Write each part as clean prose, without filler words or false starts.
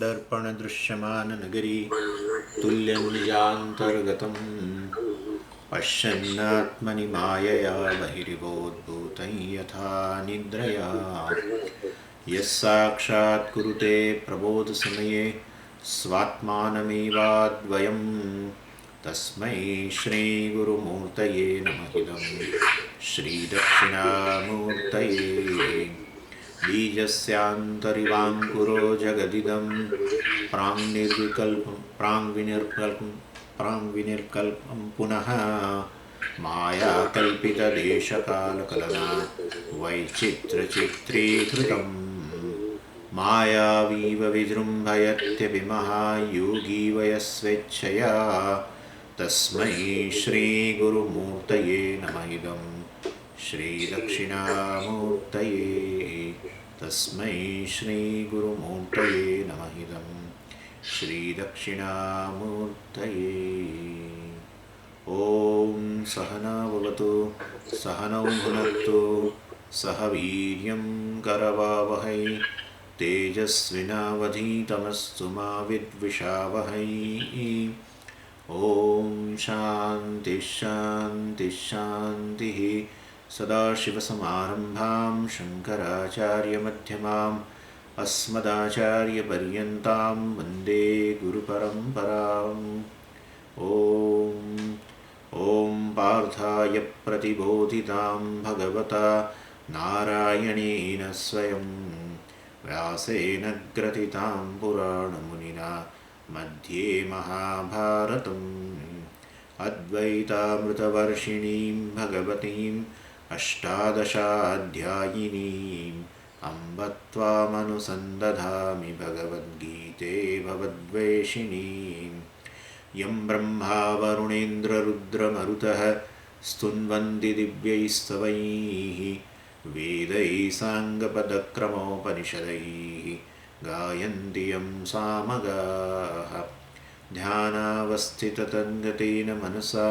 दर्पणदृश्यमाननगरी तुल्यं निजान्तर्गतं पश्यन्नात्मनि मायया बहिरिवोद्भूतं यथा निद्रया यस्साक्षात् कुरुते प्रबोधसमये स्वात्मानमेवाद्वयं तस्मै श्रीगुरुमूर्तये नमः इदं श्रीदक्षिणामूर्तये बीजस्यान्तरिवाङ्कुरो जगदिदं प्राङ्विनिर्कल्पं पुनः मायाकल्पितदेशकालकलना वैचित्र्यचित्रीकृतम् मायावीव विजृम्भयत्यभिमहायोगी वयस्वेच्छया तस्मै श्रीगुरुमूर्तये नमः इदं श्रीदक्षिणामूर्तये तस्मै श्रीगुरुमूर्तये नमः इदं श्रीदक्षिणामूर्तये ॐ सहना भवतु सहनौ भुनक्तु सह वीर्यं करवावहै तेजस्विनावधीतमस्तु मा विद्विषावहै ॐ शान्ति शान्ति शान्तिः सदाशिवसमारम्भां शङ्कराचार्यमध्यमाम् अस्मदाचार्यपर्यन्तां वन्दे गुरुपरम्पराम् ॐ पार्थाय प्रतिबोधितां भगवता नारायणेन स्वयं व्यासेन ग्रथितां पुराणमुनिना मध्ये महाभारतम् अद्वैतामृतवर्षिणीं भगवतीम् अष्टादशाध्यायिनीम् अम्ब त्वामनुसन्दधामि भगवद्गीते भवद्वेषिणीम् यं ब्रह्मा वरुणेन्द्ररुद्रमरुतः स्तुन्वन्ति दिव्यैस्तवैः वेदैः साङ्गपदक्रमोपनिषदैः गायन्ति यं सामगाः ध्यानावस्थिततन्गतेन मनसा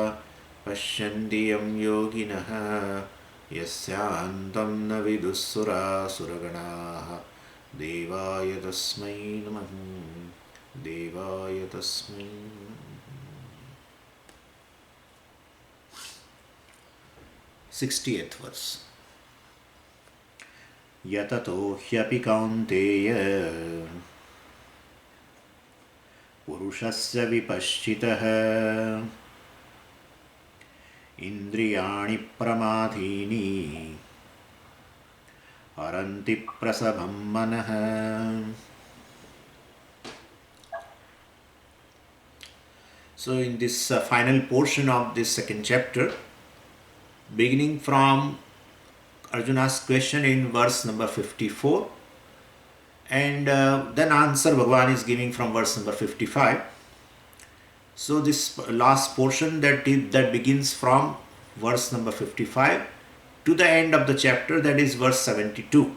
पश्यन्ति यं योगिनः यस्यान्तं न विदुःसुरासुरगणाः देवाय तस्मै नमः देवाय तस्मै 60th verse यततो ह्यपि कौन्तेय पुरुषस्य विपश्चितः इन्द्रियाणि प्रमाथीनि हरन्ति प्रसभं मनः. So in this final portion of this second chapter, beginning from Arjuna's question in verse number 54, and then answer Bhagavad is giving from verse number 55. So this last portion that begins from verse number 55 to the end of the chapter, that is verse 72.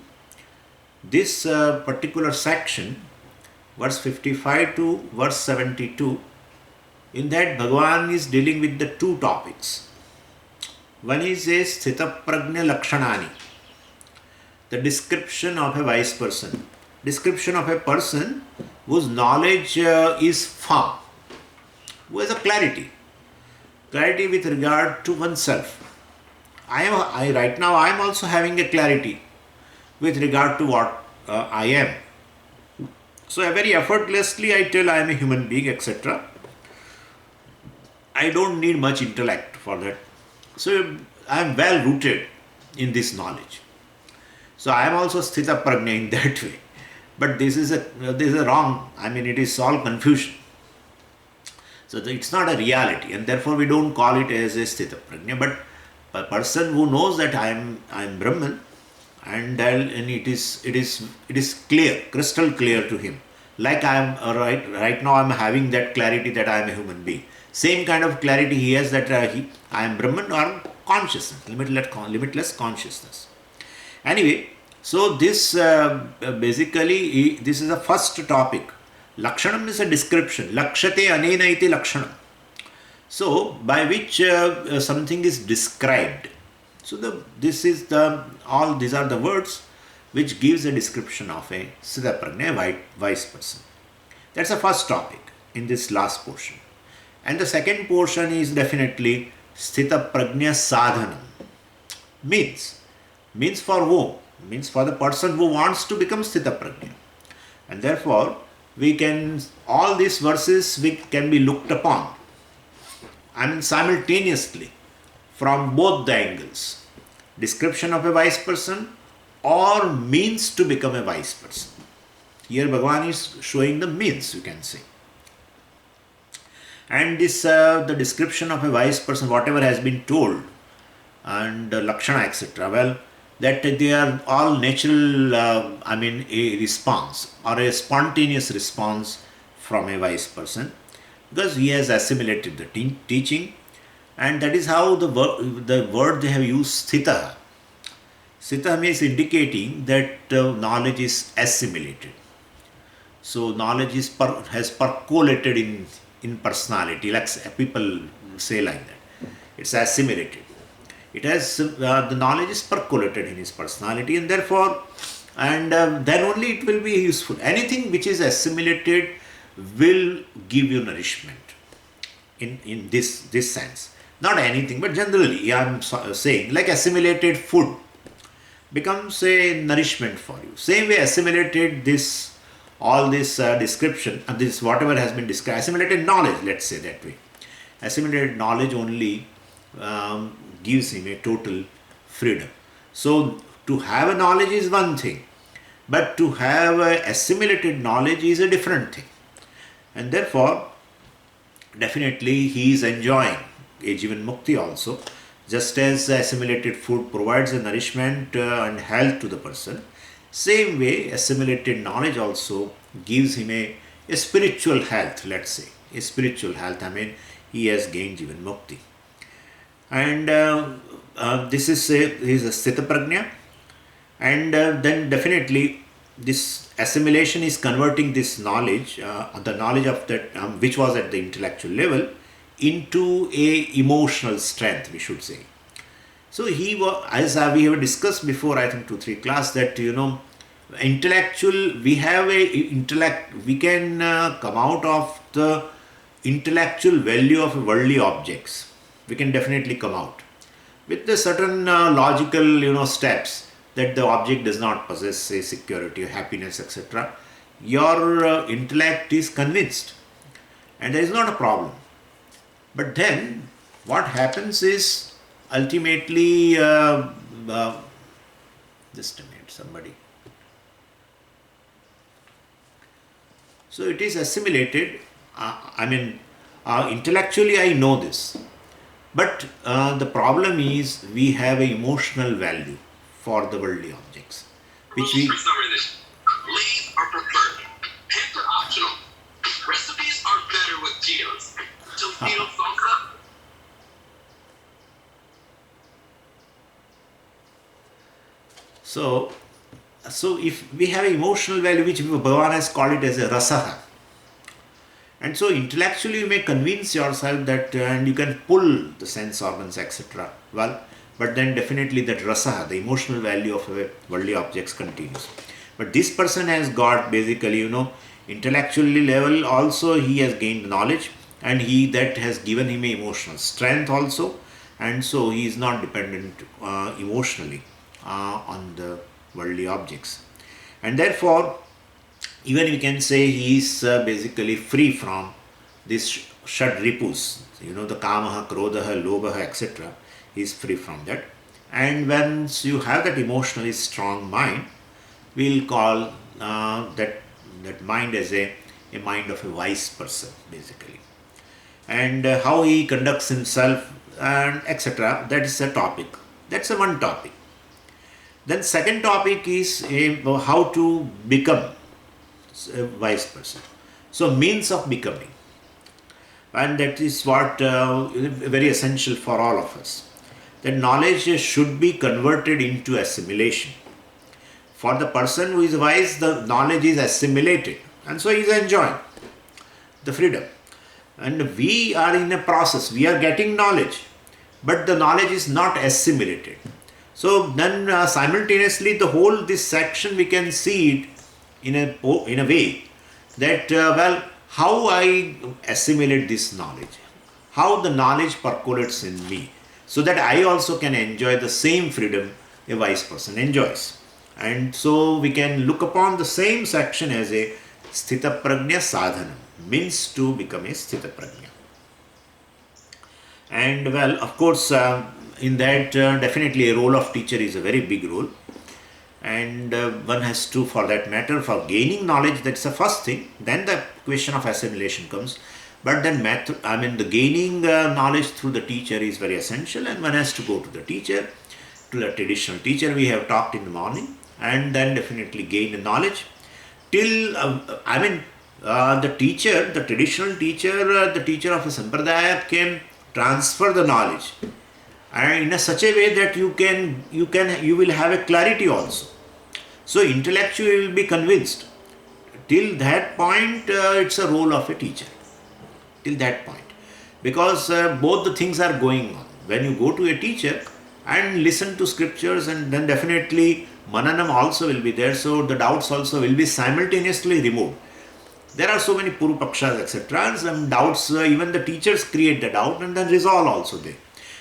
This particular section, verse 55 to verse 72, in that Bhagavan is dealing with the two topics. One is a Sthita Prajna Lakshanani, the description of a wise person, description of a person whose knowledge is firm, who has a clarity with regard to oneself. Right now I am also having a clarity with regard to what I am. So very effortlessly I tell I am a human being, etc. I don't need much intellect for that. So I am well rooted in this knowledge. So I am also Sthita Prajna in that way. But this is a wrong, it is all confusion. So it's not a reality, and therefore we don't call it as a Sthita Prajna. But a person who knows that I am Brahman, and it is clear, crystal clear to him. Like I am right now I am having that clarity that I am a human being. Same kind of clarity he has that I am Brahman or consciousness, limitless consciousness. Anyway, so this basically, this is the first topic. Lakshanam is a description. Lakshate anena iti lakshanam. So, by which something is described. So, these are the words which gives a description of a Siddha Prajna, a wise person. That's the first topic in this last portion. And the second portion is definitely Sthita Prajna Sadhanam. Means for whom? Means for the person who wants to become Sthita Prajna. And therefore, all these verses can be looked upon, simultaneously from both the angles. Description of a wise person or means to become a wise person. Here Bhagavan is showing the means, you can say. And this, the description of a wise person, whatever has been told, and Lakshana, etc., well, that they are all natural, a response or a spontaneous response from a wise person, because he has assimilated the teaching, and that is how the word they have used, sthita. Sthita means indicating that knowledge is assimilated. So knowledge has percolated in personality, like people say like that. It's assimilated. It has the knowledge is percolated in his personality, and therefore, then only it will be useful. Anything which is assimilated will give you nourishment. In this sense, not anything, but generally, I am saying, like assimilated food becomes a nourishment for you. Same way, assimilated all this description, this whatever has been described, assimilated knowledge, let's say that way. Assimilated knowledge only gives him a total freedom. So to have a knowledge is one thing, but to have assimilated knowledge is a different thing. And therefore, definitely he is enjoying a Jivan Mukti also. Just as assimilated food provides a nourishment and health to the person, same way assimilated knowledge also gives him a spiritual health, let's say. A spiritual health, he has gained Jivan Mukti. And this is a Sthita Prajna. And then definitely this assimilation is converting this knowledge, the knowledge of that which was at the intellectual level, into a emotional strength, we should say. So he was, as we have discussed before, I think 2-3 class, that intellectual, we have a intellect, we can come out of the intellectual value of worldly objects. We can definitely come out with the certain logical steps, that the object does not possess, say, security or happiness, etc. Your intellect is convinced, and there is not a problem. But then what happens is ultimately, just a minute, somebody. So it is assimilated. Intellectually I know this, but the problem is we have an emotional value for the worldly objects, which we. For some reason, leaves are preferred. Pants are optional. Recipes are better with Cheetos. Tostito salsa. So if we have an emotional value, which Bhagavan has called it as a rasaha, and so intellectually you may convince yourself that, and you can pull the sense organs, etc. Well, but then definitely that rasaha, the emotional value of worldly objects, continues. But this person has got basically, intellectually level also he has gained knowledge, and that has given him emotional strength also, and so he is not dependent emotionally on the worldly objects. And therefore, even we can say he is basically free from this shad ripus, the kamaha, krodaha, lobaha, etc. He is free from that. And once you have that emotionally strong mind, we'll call that mind as a mind of a wise person, basically. And how he conducts himself, and etc. That is a topic. That's a one topic. Then second topic is how to become a wise person. So means of becoming. And that is what very essential for all of us. That knowledge should be converted into assimilation. For the person who is wise, the knowledge is assimilated, and so he is enjoying the freedom. And we are in a process, we are getting knowledge, but the knowledge is not assimilated. So then simultaneously this section we can see it in a way that, how I assimilate this knowledge, how the knowledge percolates in me, so that I also can enjoy the same freedom a wise person enjoys. And so we can look upon the same section as a sthita prajna sadhana, means to become a sthita prajna. And of course, in that, definitely a role of teacher is a very big role. And one has to, for that matter, for gaining knowledge, that's the first thing. Then the question of assimilation comes. But then, the gaining knowledge through the teacher is very essential, and one has to go to the teacher, to the traditional teacher we have talked in the morning, and then definitely gain the knowledge. Till, the teacher, the traditional teacher, the teacher of a sampradaya can transfer the knowledge, and in a such a way that you will have a clarity also. So intellectually you will be convinced. Till that point, it's a role of a teacher. Till that point, because both the things are going on. When you go to a teacher and listen to scriptures, and then definitely mananam also will be there. So the doubts also will be simultaneously removed. There are so many purupakshas, etc. And some doubts, even the teachers create the doubt and then resolve also there.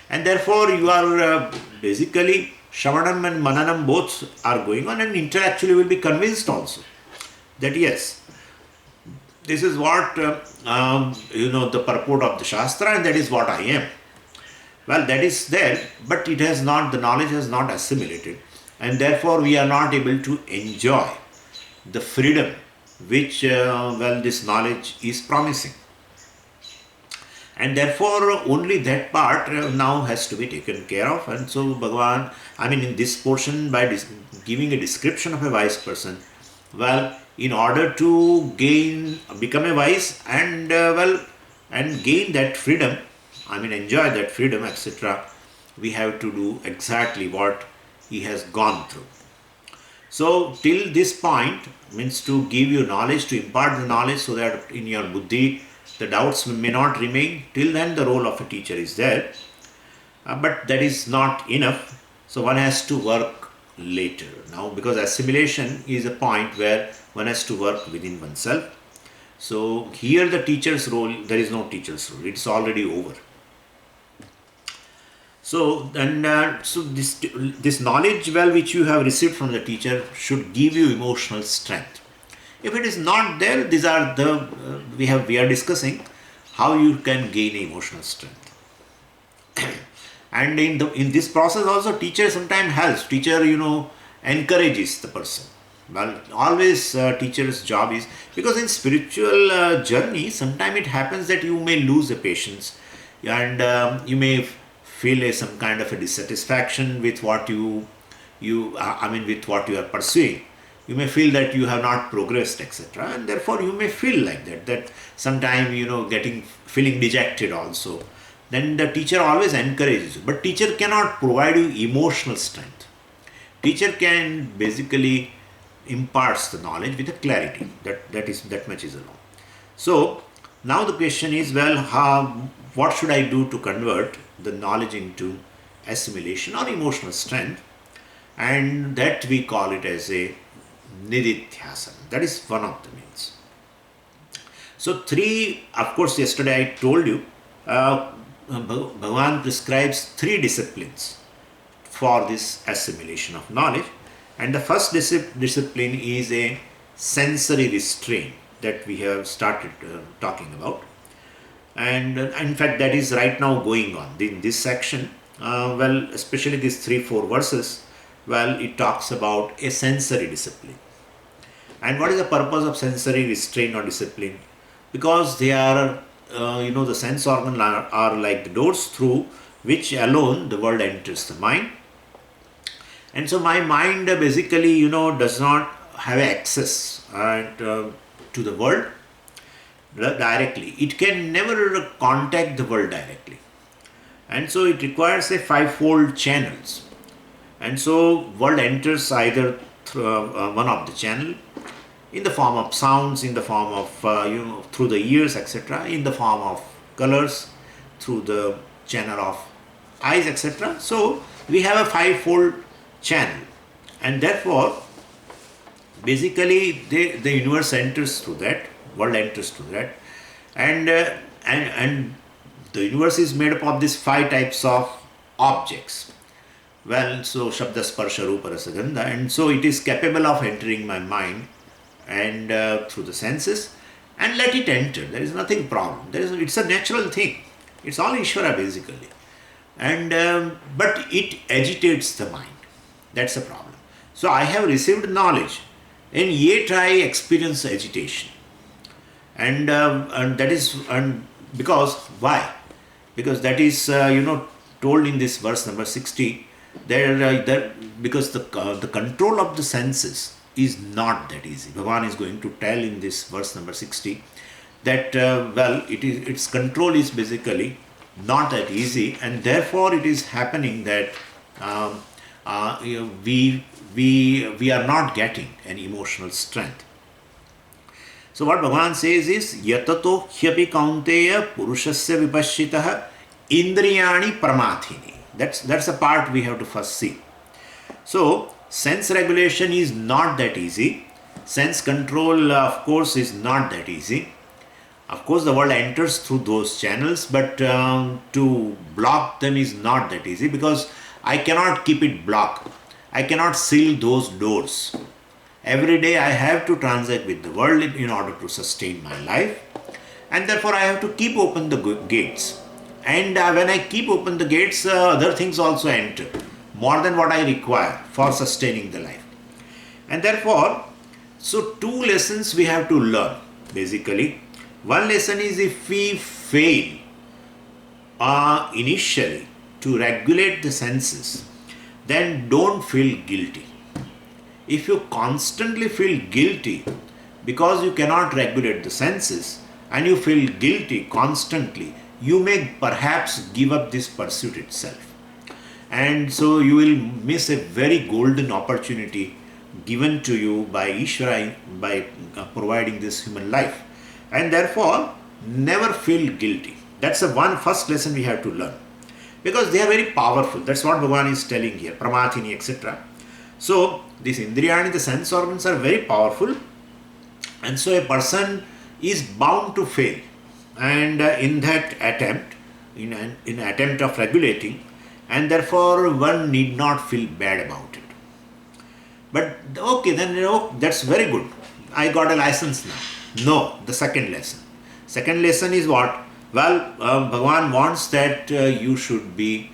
And therefore, you are basically Shravanam and Mananam both are going on, and intellectually will be convinced also that yes, this is what the purport of the Shastra, and that is what I am. Well, that is there, but it has not, the knowledge has not assimilated, and therefore we are not able to enjoy the freedom which this knowledge is promising. And therefore, only that part now has to be taken care of. And so, Bhagavan, in this portion, by giving a description of a wise person, in order to become a wise and and gain that freedom, enjoy that freedom, etc., we have to do exactly what he has gone through. So, till this point, means to give you knowledge, to impart the knowledge, so that in your buddhi, the doubts may not remain. Till then, the role of a teacher is there. But that is not enough. So one has to work later. Now, because assimilation is a point where one has to work within oneself. So here the teacher's role, there is no teacher's role. It's already over. So this knowledge, which you have received from the teacher, should give you emotional strength. If it is not there, these are the we are discussing how you can gain emotional strength. And in this process also, teacher sometimes helps. Teacher encourages the person. Well, always teacher's job is, because in spiritual journey, sometimes it happens that you may lose the patience, and you may feel some kind of a dissatisfaction with what with what you are pursuing. You may feel that you have not progressed, etc. And therefore you may feel like that sometime, feeling dejected also. Then the teacher always encourages you. But teacher cannot provide you emotional strength. Teacher can basically imparts the knowledge with a clarity. That much is enough. So now the question is, what should I do to convert the knowledge into assimilation or emotional strength? And that we call it as a nididhyasana. That is one of the means. So three, of course, yesterday I told you, Bhagavan prescribes 3 disciplines for this assimilation of knowledge. And the first discipline is a sensory restraint that we have started talking about. And in fact, that is right now going on in this section. Especially these 3-4 verses, it talks about a sensory discipline. And what is the purpose of sensory restraint or discipline? Because they are, the sense organs are like the doors through which alone the world enters the mind. And so my mind basically, does not have access to the world directly. It can never contact the world directly. And so it requires a 5-fold channels. And so world enters either through one of the channel, in the form of sounds, in the form of, through the ears, etc., in the form of colors, through the channel of eyes, etc. So we have a 5-fold channel. And therefore, basically, the universe enters through that. World enters through that. And, and the universe is made up of these 5 types of objects. Well, so Shabda, Sparsha, Rupa, Rasa, Gandha, and so it is capable of entering my mind and through the senses, and let it enter. There is nothing problem. It's a natural thing. It's all Ishvara basically, and but it agitates the mind. That's the problem. So I have received knowledge, and yet I experience agitation, and that is and because why? Because that is told in this verse number 60. Because the control of the senses is not that easy. Bhagavan is going to tell in this verse number 60 that its control is basically not that easy, and therefore it is happening that we are not getting an emotional strength. So what Bhagavan says is yatato hyapi kaunteya purushasya vipashitah indriyani pramathini. That's a part we have to first see. So sense regulation is not that easy. Sense control, of course, is not that easy. Of course, the world enters through those channels, but to block them is not that easy, because I cannot keep it blocked. I cannot seal those doors. Every day I have to transact with the world in order to sustain my life, and therefore I have to keep open the gates. And when I keep open the gates, other things also enter, more than what I require for sustaining the life. And therefore, so 2 lessons we have to learn basically. One lesson is, if we fail initially to regulate the senses, then don't feel guilty. If you constantly feel guilty because you cannot regulate the senses, and you feel guilty constantly, you may perhaps give up this pursuit itself. And so you will miss a very golden opportunity given to you by Ishvara, by providing this human life. And therefore, never feel guilty. That's the first lesson we have to learn. Because they are very powerful. That's what Bhagavan is telling here, Pramathini, etc. So, these Indriyani, the sense organs, are very powerful. And so a person is bound to fail. And in that attempt, in an attempt of regulating, and therefore one need not feel bad about it. But okay, then that's very good. I got a license now. No, the second lesson. Second lesson is what? Well, Bhagavan wants that you should be,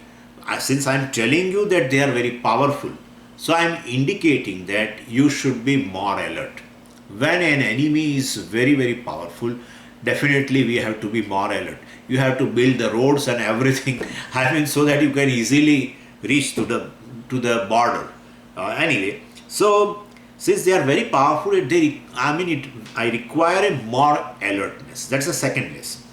since I am telling you that they are very powerful, so I am indicating that you should be more alert. When an enemy is very, very powerful, definitely we have to be more alert. You have to build the roads and everything, so that you can easily reach to the border. Anyway, so since they are very powerful, I require a more alertness. That's the second lesson.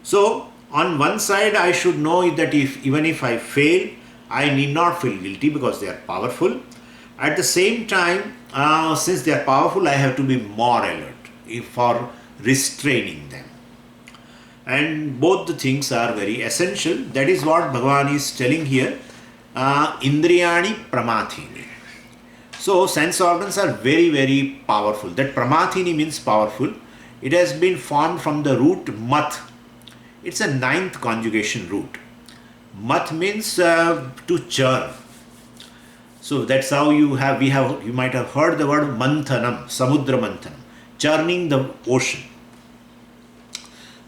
So on one side, I should know that even if I fail, I need not feel guilty because they are powerful. At the same time, since they are powerful, I have to be more alert for restraining them. And both the things are very essential. That is what Bhagavan is telling here. Indriyani pramathini. So sense organs are very, very powerful. That pramathini means powerful. It has been formed from the root mat. It's a 9th conjugation root. Mat means to churn. So that's how you might have heard the word manthanam, samudra manthanam, churning the ocean.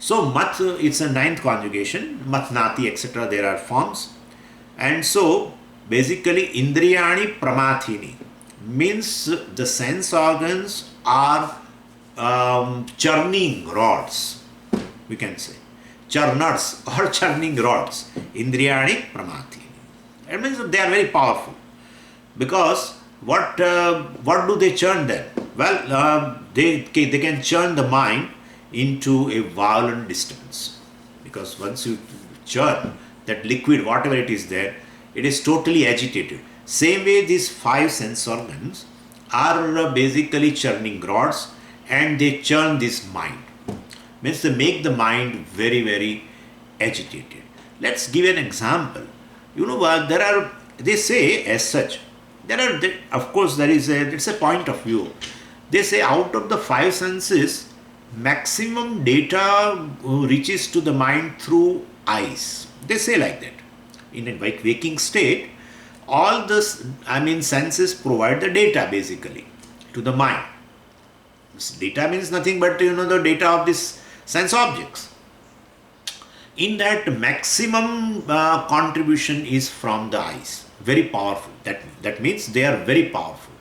So mat, it's a 9th conjugation, matnati, etc. There are forms. And so basically indriyani pramathini means the sense organs are churning rods, we can say. Churners or churning rods. Indriyani pramathini. It means they are very powerful. Because what do they churn then? Well, they can churn the mind into a violent disturbance. Because once you churn that liquid, whatever it is there, it is totally agitated. Same way, these 5 sense organs are basically churning rods, and they churn this mind. Means they make the mind very, very agitated. Let's give an example. They say as such, of course, it's a point of view. They say out of the 5 senses, maximum data reaches to the mind through eyes. They say like that. In a waking state, all this, senses provide the data basically to the mind. This data means nothing but the data of these sense objects. In that, maximum contribution is from the eyes. Very powerful. That means they are very powerful.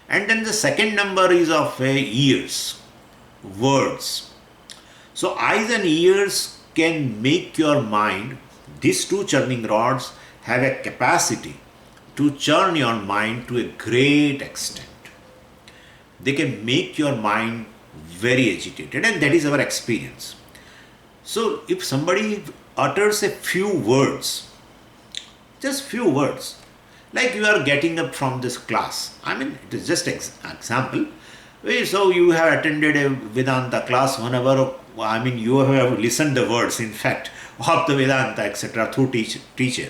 And then the second number is of ears, words. So eyes and ears can make your mind, these two churning rods have a capacity to churn your mind to a great extent. They can make your mind very agitated, and that is our experience. So if somebody utters a few words, just few words, like you are getting up from this class, it is just example. So you have attended a Vedanta class, whenever, you have listened the words, in fact, of the Vedanta, etc., through teacher,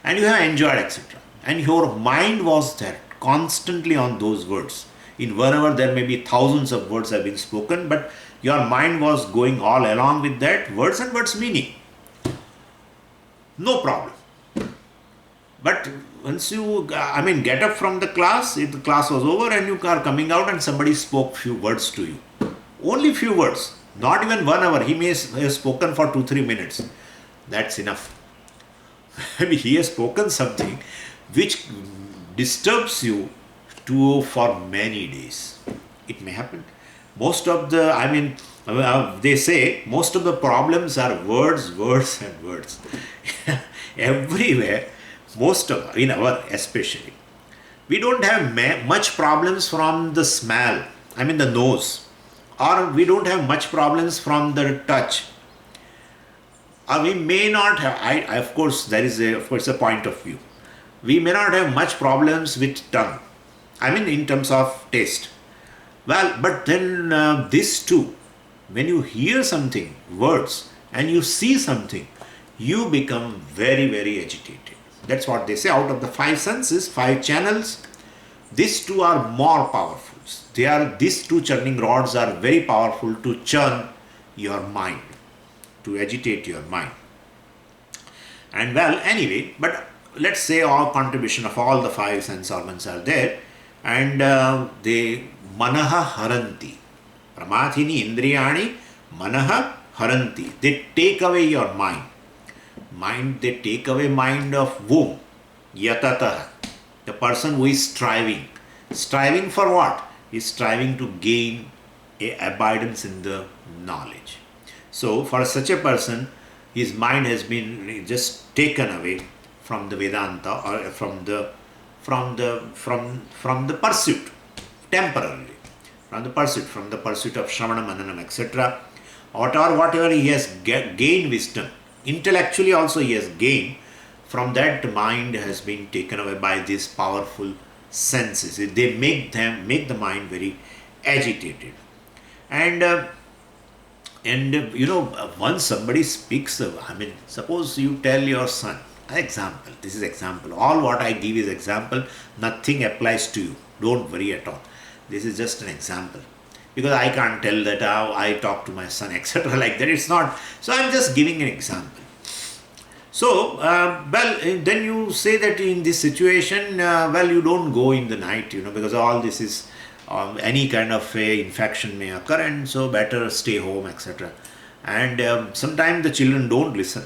and you have enjoyed, etc. And your mind was there, constantly on those words. In whenever there may be thousands of words have been spoken, but your mind was going all along with that words and words meaning. No problem. But once you, get up from the class, if the class was over and you are coming out and somebody spoke few words to you, only few words, not even 1 hour, he may have spoken for 2-3 minutes. That's enough. He has spoken something which disturbs you for many days. It may happen. Most of the, they say most of the problems are words, words and words. Everywhere, in our especially. We don't have much problems from the smell, the nose. Or we don't have much problems from the touch. Or we may not have, of course, there is a point of view. We may not have much problems with tongue. In terms of taste. Well, but then this too, when you hear something, words, and you see something, you become very, very agitated. That's what they say. Out of the 5 senses, 5 channels, these two are more powerful. These two churning rods are very powerful to churn your mind, to agitate your mind. And well, anyway, but let's say all contribution of all the 5 sense organs are there, and they manaha haranti. Pramathini indriyani manaha haranti. They take away your mind. They take away mind of whom? Yatataha. The person who is striving. Striving for what? He is striving to gain a abidance in the knowledge. So for such a person, his mind has been just taken away from the Vedanta, or from the pursuit, temporarily, from the pursuit of Shravana, Mananam, etc. Or whatever he has gained wisdom, intellectually also he has gained, from that mind has been taken away by these powerful senses. They make the mind very agitated. And once somebody speaks, suppose you tell your son, example, this is example, all what I give is example, nothing applies to you, don't worry at all, this is just an example, because I can't tell that how I talk to my son, etc. like that, it's not, so I'm just giving an example. So, then you say that in this situation, you don't go in the night, because all this is, any kind of infection may occur, and so better stay home, etc. And sometimes the children don't listen.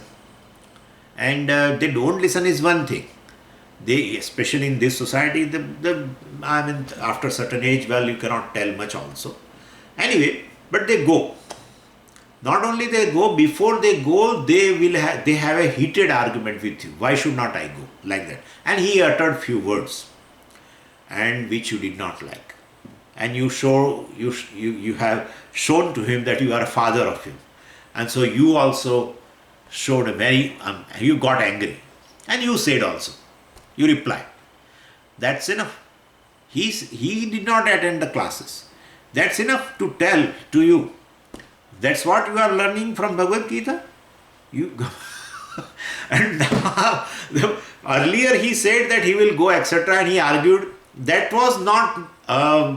And they don't listen is one thing. They, especially in this society, after a certain age, you cannot tell much also. Anyway, but they go. Not only they go, before they go, they have a heated argument with you. Why should not I go? Like that. And he uttered few words, and which you did not like. And you have shown to him that you are a father of him. And so you also showed you got angry. And you said also, you replied. That's enough. He did not attend the classes. That's enough to tell to you. That's what you are learning from Bhagavad Gita. And now, earlier he said that he will go, etc. and he argued. That was not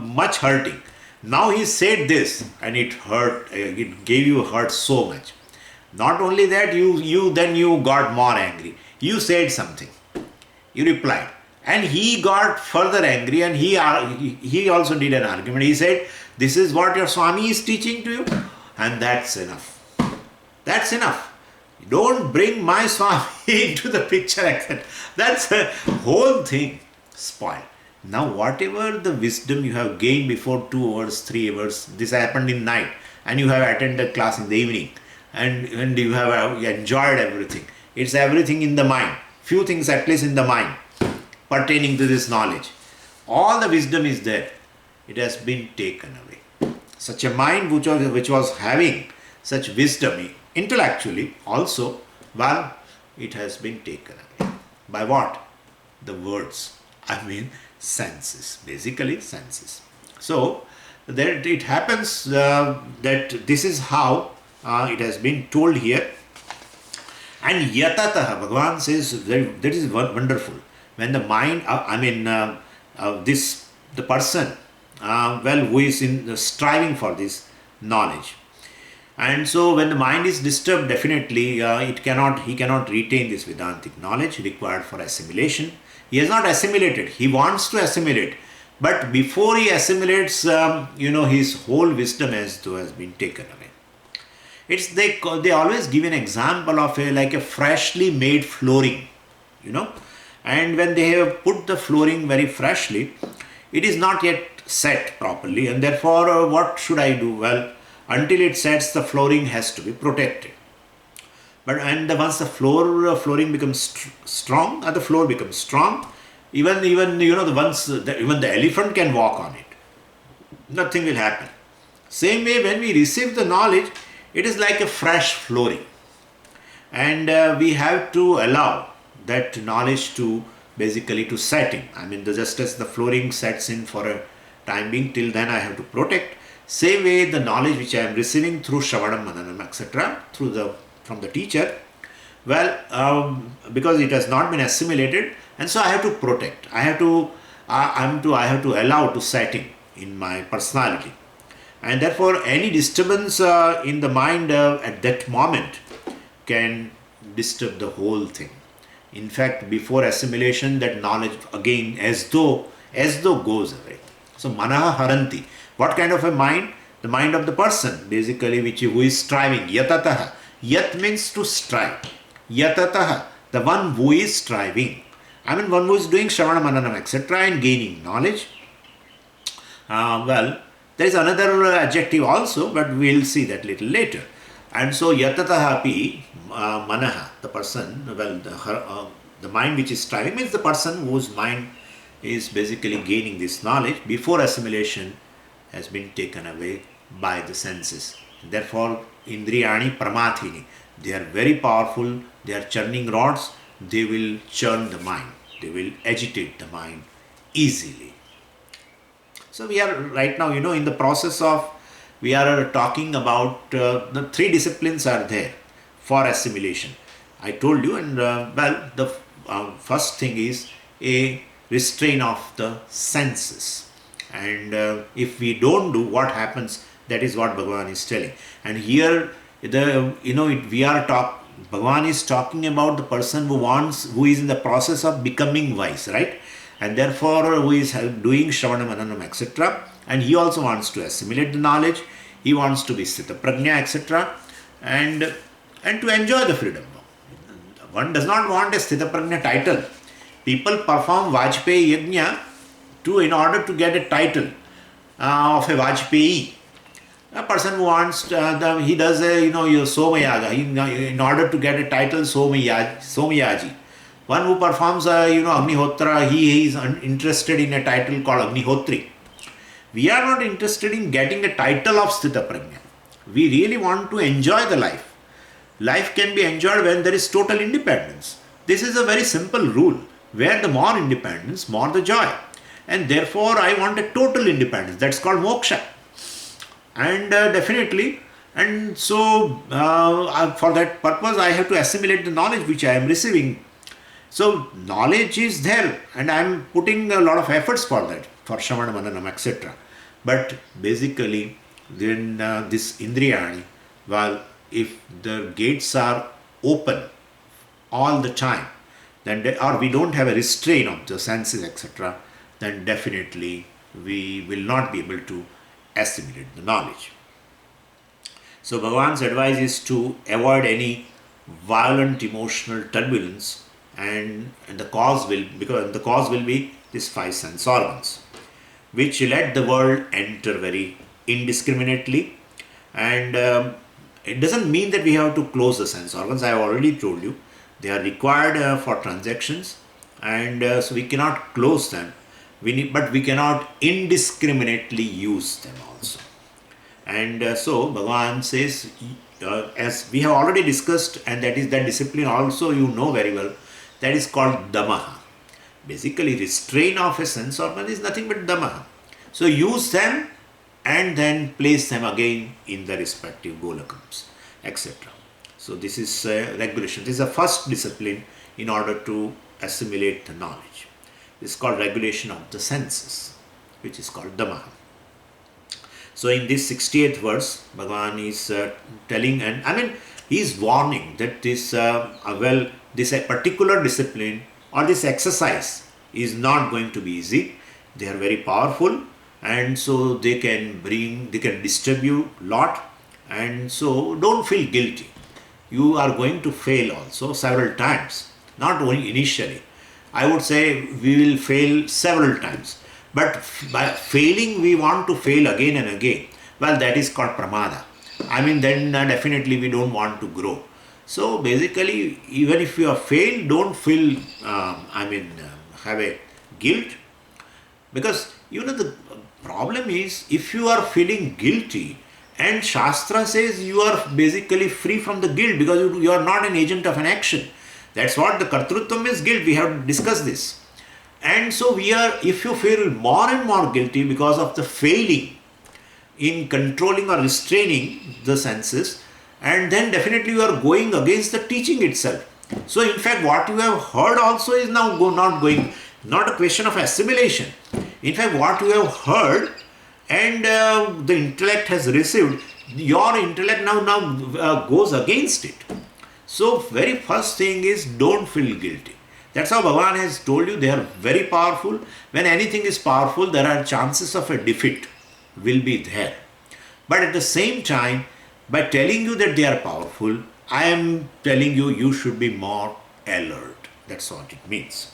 much hurting. Now he said this, and it hurt. It gave you hurt so much. Not only that, you got more angry. You said something. You replied, and he got further angry, and he also did an argument. He said, "This is what your Swami is teaching to you, and that's enough. That's enough. Don't bring my Swami into the picture." That's the whole thing spoiled. Now, whatever the wisdom you have gained before 2 hours, 3 hours, this happened in night, and you have attended class in the evening, and you have enjoyed everything. It's everything in the mind. Few things at least in the mind pertaining to this knowledge. All the wisdom is there. It has been taken away. Such a mind which was having such wisdom intellectually also, well, it has been taken away. By what? The words. I mean senses. Basically senses. So that it happens that this is how it has been told here. And yatataha, Bhagavan says that is wonderful. When the mind, the person, who is in striving for this knowledge. And so when the mind is disturbed, definitely he cannot retain this Vedantic knowledge required for assimilation. He has not assimilated. He wants to assimilate. But before he assimilates, his whole wisdom has been taken away. They always give an example of a freshly made flooring, and when they have put the flooring very freshly, it is not yet set properly, and therefore what should I do? Well, until it sets, the flooring has to be protected. But once the flooring becomes strong, the floor becomes strong, even even the elephant can walk on it. Nothing will happen. Same way, when we receive the knowledge, it is like a fresh flooring, and we have to allow that knowledge to basically to set in. I mean, just as the flooring sets in for a time being, till then I have to protect. Same way, the knowledge which I am receiving through Shravanam, Mananam, etc., from the teacher, because it has not been assimilated, and so I have to protect. I have to allow to set in my personality. And therefore, any disturbance in the mind at that moment can disturb the whole thing. In fact, before assimilation, that knowledge again as though goes away. So manaha haranti. What kind of a mind? The mind of the person, basically, who is striving. Yatataha. Yat means to strive. Yatataha, the one who is striving. I mean, one who is doing Shravana, Mananam, etc., and gaining knowledge. There is another adjective also, but we will see that little later. And so, yatataha api manaha, the person, the mind which is striving, means the person whose mind is basically gaining this knowledge before assimilation has been taken away by the senses. Therefore, indriyani pramathini, they are very powerful, they are churning rods, they will churn the mind, they will agitate the mind easily. So we are right now, in the process of, we are talking about the three disciplines are there for assimilation. I told you, and the first thing is a restraint of the senses. And if we don't do, what happens? That is what Bhagavan is telling. And here, Bhagavan is talking about the person who is in the process of becoming wise, right? And therefore who is doing Shravana, Mananam, etc. And he also wants to assimilate the knowledge. He wants to be Sthita Prajna, etc. And to enjoy the freedom. One does not want a Sthita Prajna title. People perform Vajpayee Yajna in order to get a title of a Vajpayee. A person who wants, he does Somayaga, in order to get a title Somayaji. One who performs, Agnihotra, he is interested in a title called Agnihotri. We are not interested in getting a title of Sthita Prajna. We really want to enjoy the life. Life can be enjoyed when there is total independence. This is a very simple rule, where the more independence, more the joy. And therefore, I want a total independence. That's called moksha. And definitely, and so for that purpose, I have to assimilate the knowledge which I am receiving. So knowledge is there, and I am putting a lot of efforts for that, for Shravana, Mananam, etc. But basically, then this Indriyani, well, if the gates are open all the time, then or we don't have a restraint of the senses, etc., then definitely we will not be able to assimilate the knowledge. So Bhagavan's advice is to avoid any violent emotional turbulence, and the cause will be these five sense organs, which let the world enter very indiscriminately. And it doesn't mean that we have to close the sense organs. I have already told you they are required for transactions, and so we cannot close them. But we cannot indiscriminately use them also. And so Bhagavan says, as we have already discussed, and that is that discipline also you know very well, that is called damaha. Basically, restraint of a sense organ is nothing but damaha. So use them and then place them again in the respective golakams, etc. So this is regulation. This is the first discipline in order to assimilate the knowledge. This is called regulation of the senses, which is called damaha. So in this 68th verse, Bhagavan is telling, and I mean, he is warning that this particular discipline or this exercise is not going to be easy. They are very powerful, and so they can disturb you a lot, and so don't feel guilty. You are going to fail also several times, not only initially. I would say we will fail several times. But by failing, we want to fail again and again. Well, that is called pramada. I mean, then definitely we don't want to grow. So basically, even if you have failed, don't feel, have a guilt. Because, the problem is, if you are feeling guilty, and Shastra says you are basically free from the guilt because you are not an agent of an action. That's what the kartrutvam is, guilt. We have discussed this. And so if you feel more and more guilty because of the failing in controlling or restraining the senses, and then definitely you are going against the teaching itself. So in fact, what you have heard also is now not a question of assimilation. In fact, what you have heard and the intellect has received, your intellect now goes against it. So very first thing is, don't feel guilty. That's how Bhagavan has told you they are very powerful. When anything is powerful, there are chances of a defeat will be there. But at the same time, by telling you that they are powerful, I am telling you should be more alert. That's what it means.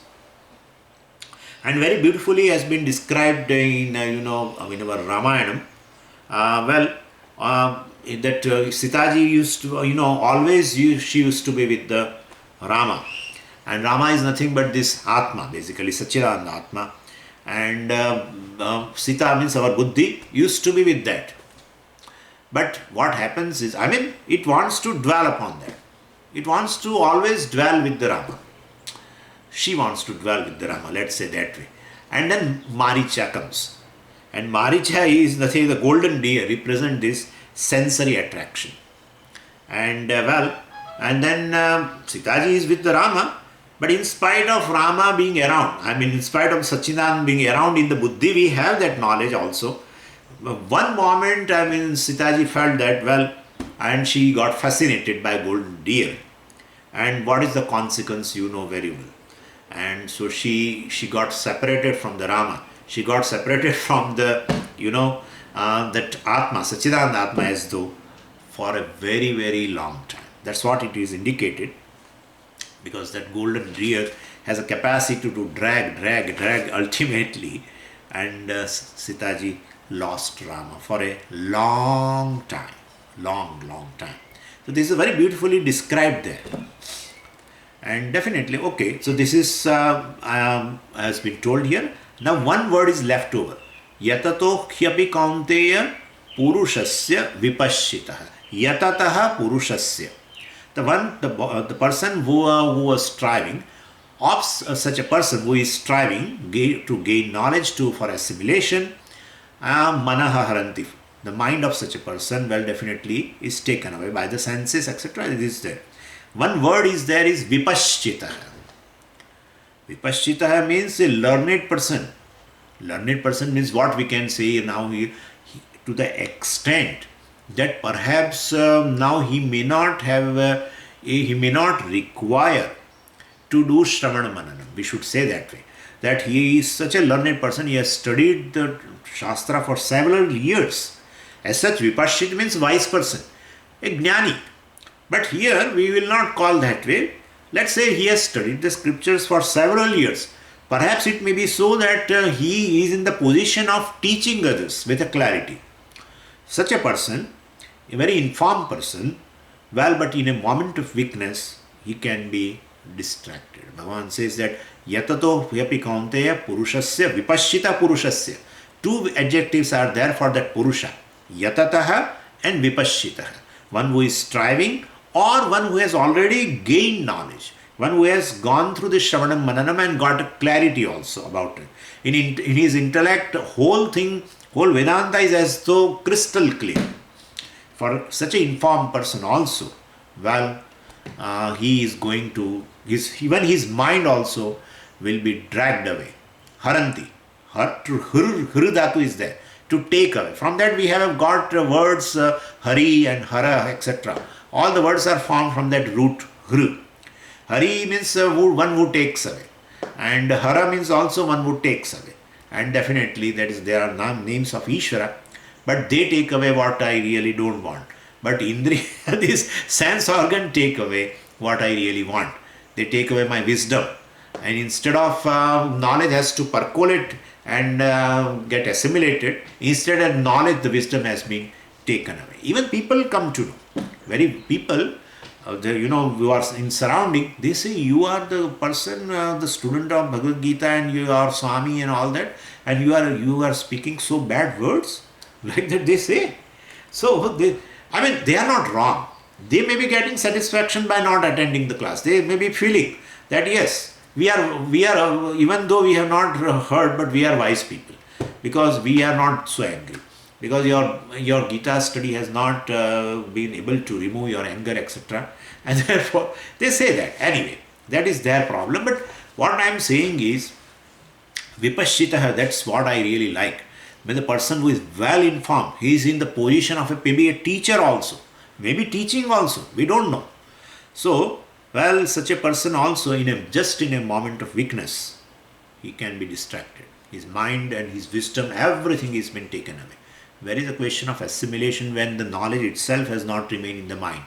And very beautifully has been described in our Ramayanam. That Sitaji used to she used to be with the Rama. And Rama is nothing but this Atma, basically, Satchidananda Atma. And Sita means our Buddhi used to be with that. But what happens is, it wants to dwell upon that. It wants to always dwell with the Rama. She wants to dwell with the Rama, let's say that way. And then Maricha comes. And Maricha is nothing, the golden deer represent this sensory attraction. And and then Sitaji is with the Rama. But in spite of Rama being around, in spite of Satchidananda being around in the Buddhi, we have that knowledge also. One moment, Sitaji felt that, and she got fascinated by golden deer. And what is the consequence, you know very well. And so she got separated from the Rama. She got separated from the, that Atma, Satchidananda Atma, as though for a very, very long time. That's what it is indicated. Because that golden deer has a capacity to drag ultimately, and Sitaji lost Rama for a long time. So this is very beautifully described there. And definitely, okay, so this is has been told here. Now one word is left over. Yatato hyapi kaunteya purushasya vipashchitah. Yatataha purushasya. The person who was striving, such a person who is striving to gain knowledge for assimilation, manaha haranti. The mind of such a person, definitely is taken away by the senses, etc. It is there. One word is there is vipashchitah. Vipashchitah means a learned person Learned person means what we can say now, to the extent that perhaps now he may not have, he may not require to do Shravana Mananam. We should say that way. That he is such a learned person, he has studied the Shastra for several years. As such, Vipashit means wise person, a Jnani. But here we will not call that way. Let's say he has studied the scriptures for several years. Perhaps it may be so that he is in the position of teaching others with a clarity. Such a person, a very informed person, well, but in a moment of weakness, he can be distracted. Bhagavan says that yatato hyapi kaunteya purushasya vipashita purushasya. Two adjectives are there for that purusha, yatataha and vipashitaha. One who is striving, or one who has already gained knowledge, one who has gone through the Shravanam Mananam and got a clarity also about it. In his intellect, whole Vedanta is as though crystal clear. For such an informed person also, well, he is going to, even his mind also will be dragged away. Haranti, hur dhatu is there, to take away. From that we have got words hari and hara, etc. All the words are formed from that root hru. Hari means one who takes away, and hara means also one who takes away. And definitely that is, there are names of Ishvara, but they take away what I really don't want. But Indriya, this sense organ, take away what I really want. They take away my wisdom. And instead of knowledge has to percolate and get assimilated, instead of knowledge, the wisdom has been taken away. Even people come to know. Very people, who are in surrounding, they say, you are the person, the student of Bhagavad Gita, and you are Swami and all that, and you are speaking so bad words. Like that they say. So, they are not wrong. They may be getting satisfaction by not attending the class. They may be feeling that yes, we are even though we have not heard, but we are wise people, because we are not so angry. Because your Gita study has not been able to remove your anger, etc. And therefore, they say that. Anyway, that is their problem. But what I am saying is, Vipashitaha, that's what I really like. When the person who is well informed, he is in the position of maybe a teacher also, maybe teaching also, we don't know. So, well, such a person also, just in a moment of weakness, he can be distracted. His mind and his wisdom, everything has been taken away. Where is the question of assimilation when the knowledge itself has not remained in the mind?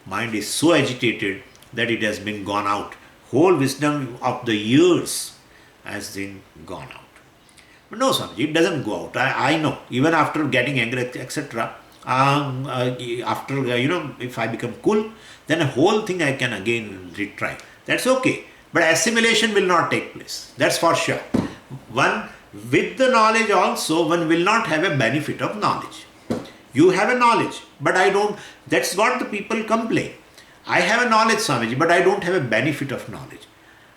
Mind is so agitated that it has been gone out. Whole wisdom of the years has been gone out. But no, Swamiji, it doesn't go out. I know. Even after getting angry, etc., if I become cool, then a whole thing I can again retry. That's okay. But assimilation will not take place. That's for sure. One, with the knowledge also, one will not have a benefit of knowledge. You have a knowledge, but I don't. That's what the people complain. I have a knowledge, Swamiji, but I don't have a benefit of knowledge.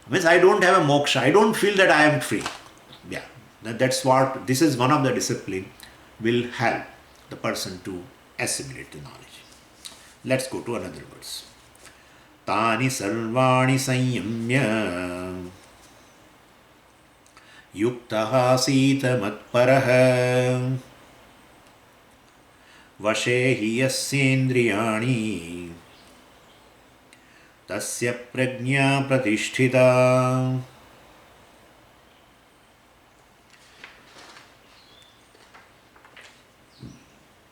Means I don't have a moksha. I don't feel that I am free. Yeah, that's what, this is one of the discipline will help the person to assimilate the knowledge. Let's go to another verse. Tani sarvani sanyamya yuktaha sita matparaha vashe hi yasyendriyani tasya prajna pratisthita.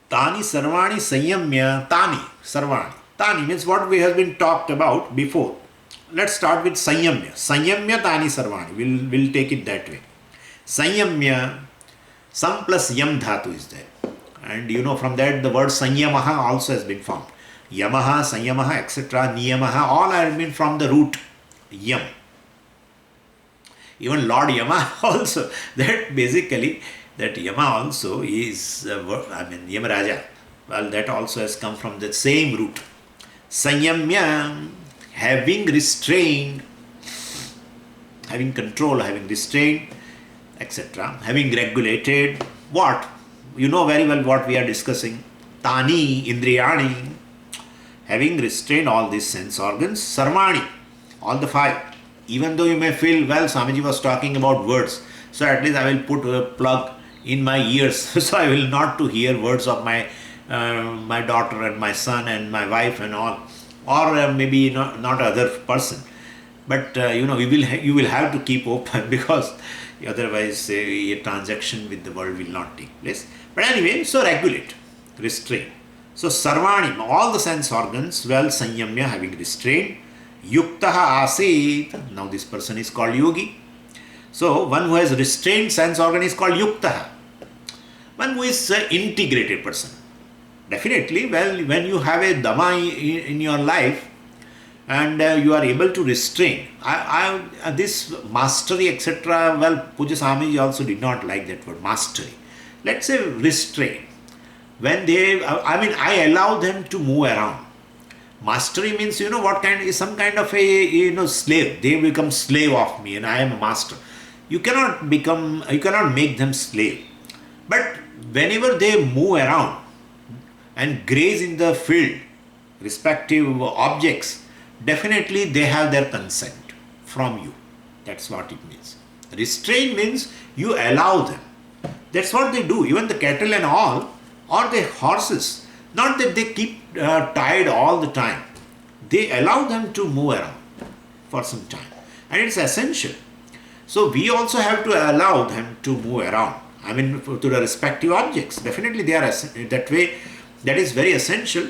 Tani sarvani sanyamya. Tani sarvani. Tani means what we have been talked about before. Let's start with sanyamya. Sanyamya tani sarvani. We'll take it that way. Sanyamya, sam plus yam dhatu is there. And from that the word sanyamaha also has been formed. Yamaha, sanyamaha, etc. Niyamaha, all have been from the root yam. Even Lord Yama also, that basically, that Yama also is, Yamaraja. Well, that also has come from the same root. Sanyamya, having restrained, having control, having restrained, etc. Having regulated what? You know very well what we are discussing. Tani, Indriyani, having restrained all these sense organs. Sarvani, all the five. Even though you may feel, well, Swamiji was talking about words. So at least I will put a plug in my ears, so I will not to hear words of my daughter and my son and my wife and all, or maybe not other person. But you will have to keep open because otherwise a transaction with the world will not take place. But anyway, so regulate, restrain. So sarvani, all the sense organs, well, sanyamya, having restrained, yuktaha asit. Now this person is called yogi. So one who has restrained sense organ is called yuktaha. One who is an integrated person. Definitely, well, when you have a dhamma in your life, and you are able to restrain. This mastery, etc. Well, Puja Swamiji also did not like that word, mastery. Let's say restrain. When I allow them to move around. Mastery means, what kind is some kind of a slave. They become slave of me, and I am a master. You cannot make them slave. But whenever they move around and graze in the field, respective objects, definitely they have their consent from you. That's what it means. Restrain means you allow them. That's what they do. Even the cattle and all, or the horses, not that they keep tied all the time. They allow them to move around for some time. And it's essential. So we also have to allow them to move around. To the respective objects. Definitely they are that way. That is very essential.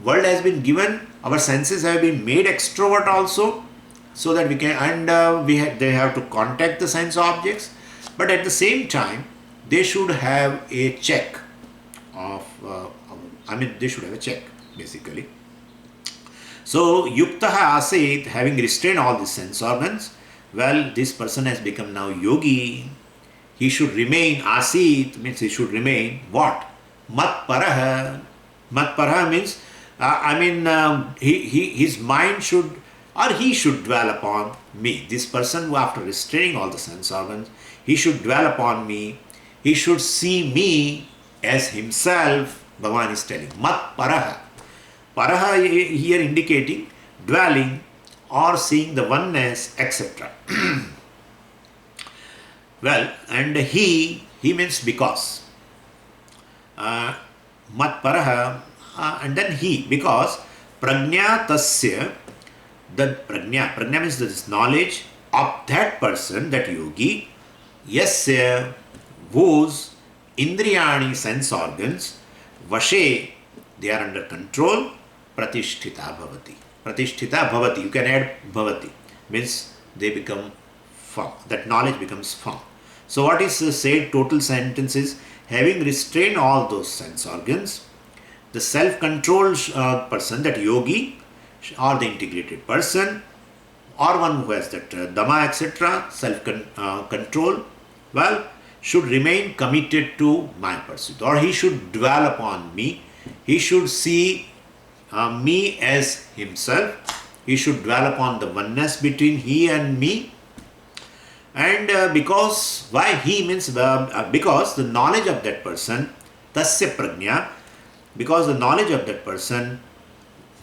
World has been given, our senses have been made extrovert also, so that we can, and they have to contact the sense objects, but at the same time, they should have a check of, they should have a check, basically. So, yuktaha asit, having restrained all the sense organs, well, this person has become now yogi. He should remain, asit means he should remain, what? Mat paraha. Mat paraha means, his mind should, or he should dwell upon me. This person who, after restraining all the sense organs, he should dwell upon me. He should see me as himself. Bhagavan is telling. Mat paraha. Paraha here indicating dwelling or seeing the oneness, etc. Well, and he means because. Mat paraha. And then he, because prajna tasya, the prajna means this knowledge of that person, that yogi, yasya, whose indriyani, sense organs, vashe, they are under control, pratisthita bhavati. Pratisthita bhavati, you can add bhavati, means they become firm, that knowledge becomes firm. So what is said, total sentence is, having restrained all those sense organs, the self-controlled person, that yogi, or the integrated person, or one who has that dhamma, etc., self-control, well, should remain committed to my pursuit, or he should dwell upon me. He should see me as himself. He should dwell upon the oneness between he and me. And because, why he means, because the knowledge of that person, tasya prajna, because the knowledge of that person,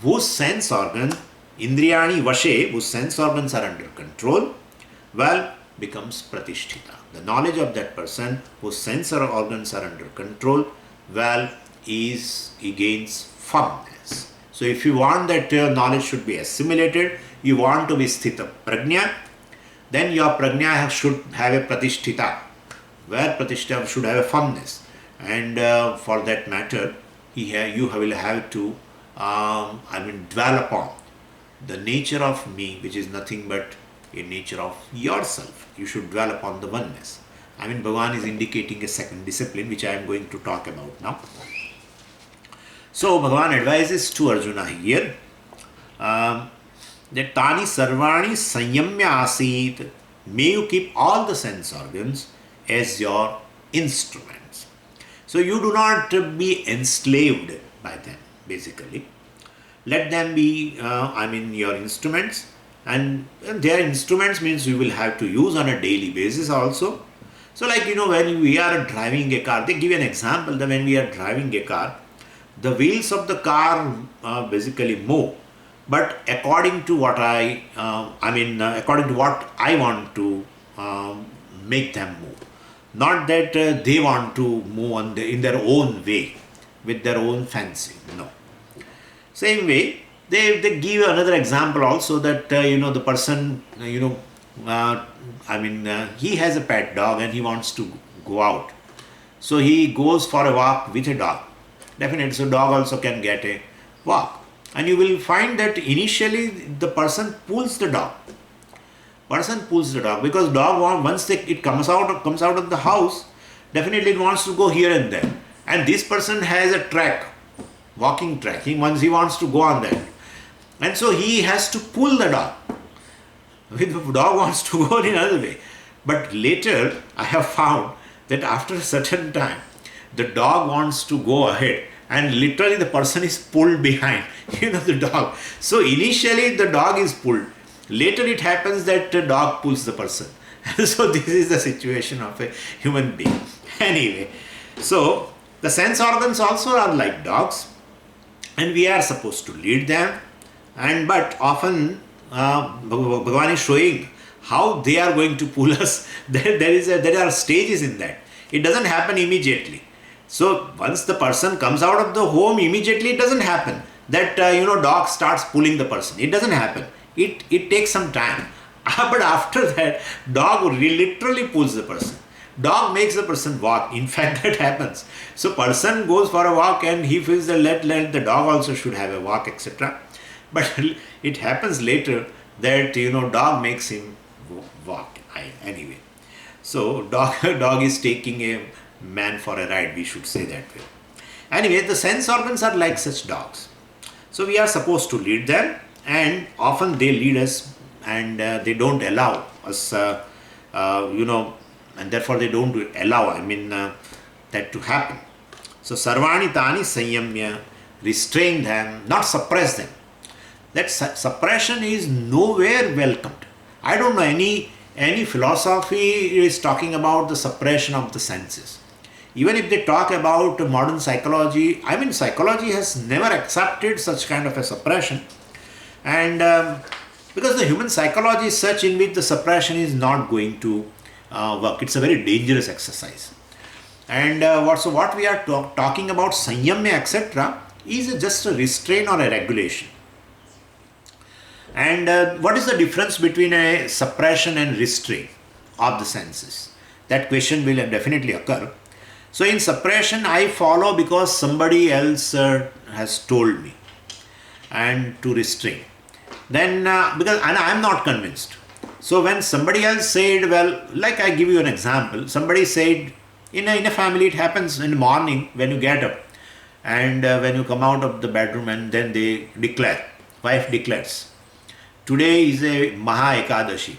whose sense organ, indriyani vashe, whose sense organs are under control, well, becomes pratisthita. The knowledge of that person, whose sense organs are under control, well, he gains firmness. So if you want that knowledge should be assimilated, you want to be sthita prajna, then your prajna should have a pratisthita, where pratisthita should have a firmness. And for that matter, you will have to dwell upon the nature of me, which is nothing but a nature of yourself. You should dwell upon the oneness. Bhagavan is indicating a second discipline, which I am going to talk about now. So Bhagavan advises to Arjuna here that tani sarvani sanyamya asit, may you keep all the sense organs as your instruments. So you do not be enslaved by them, basically. Let them be, your instruments. And their instruments means you will have to use on a daily basis also. So when we are driving a car, they give an example that when we are driving a car, the wheels of the car basically move. But according to what according to what I want to make them move. Not that they want to move in their own way, with their own fancy. No. Same way, they give another example also that, the person, he has a pet dog and he wants to go out. So he goes for a walk with a dog. Definitely, so dog also can get a walk. And you will find that initially the person pulls the dog. Because dog once it comes out of the house, definitely it wants to go here and there. And this person has a track, walking track. He wants to go on that. And so he has to pull the dog. The dog wants to go in another way. But later I have found that after a certain time, the dog wants to go ahead and literally the person is pulled behind, the dog. So initially the dog is pulled. Later it happens that the dog pulls the person. So this is the situation of a human being. Anyway, so the sense organs also are like dogs and we are supposed to lead them. But often Bhagavan is showing how they are going to pull us. There are stages in that. It doesn't happen immediately. So once the person comes out of the home, immediately it doesn't happen that dog starts pulling the person. It doesn't happen. It takes some time. But after that, dog literally pulls the person. Dog makes the person walk. In fact, that happens. So person goes for a walk and he feels that let the dog also should have a walk, etc. But it happens later that dog makes him walk. Anyway, so dog is taking a man for a ride, we should say that way. Anyway, the sense organs are like such dogs. So we are supposed to lead them, and often they lead us and they don't allow us, and therefore they don't allow, that to happen. So sarvani tani sanyamya, restrain them, not suppress them. That suppression is nowhere welcomed. I don't know any philosophy is talking about the suppression of the senses. Even if they talk about modern psychology, psychology has never accepted such kind of a suppression. And because the human psychology is such in which the suppression is not going to work. It's a very dangerous exercise. And what we are talking about, sanyamya, etc., is just a restraint or a regulation. And what is the difference between a suppression and restraint of the senses? That question will definitely occur. So in suppression, I follow because somebody else has told me, and to restrain. Then because I am not convinced. So when somebody else said, well, like I give you an example, somebody said in a family, it happens in the morning when you get up and when you come out of the bedroom, and then they declare, wife declares, today is a Maha Ekadashi,